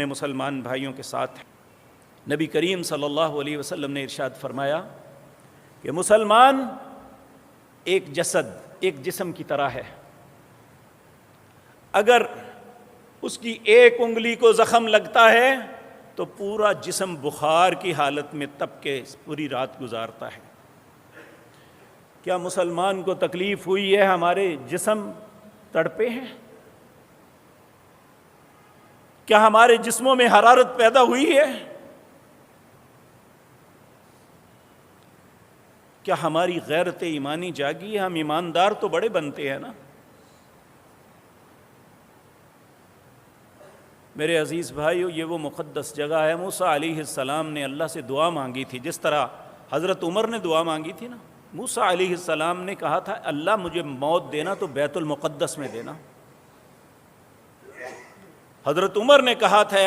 مسلمان بھائیوں کے ساتھ نبی کریم صلی اللہ علیہ وسلم نے ارشاد فرمایا کہ مسلمان ایک جسم کی طرح ہے، اگر اس کی ایک انگلی کو زخم لگتا ہے تو پورا جسم بخار کی حالت میں تپ کے پوری رات گزارتا ہے۔ کیا مسلمان کو تکلیف ہوئی ہے ہمارے جسم تڑپے ہیں؟ کیا ہمارے جسموں میں حرارت پیدا ہوئی ہے؟ کیا ہماری غیرت ایمانی جاگی ہے؟ ہم ایماندار تو بڑے بنتے ہیں نا۔ میرے عزیز بھائیو، یہ وہ مقدس جگہ ہے۔ موسیٰ علیہ السلام نے اللہ سے دعا مانگی تھی، جس طرح حضرت عمر نے دعا مانگی تھی نا۔ موسیٰ علیہ السلام نے کہا تھا اللہ مجھے موت دینا تو بیت المقدس میں دینا۔ حضرت عمر نے کہا تھا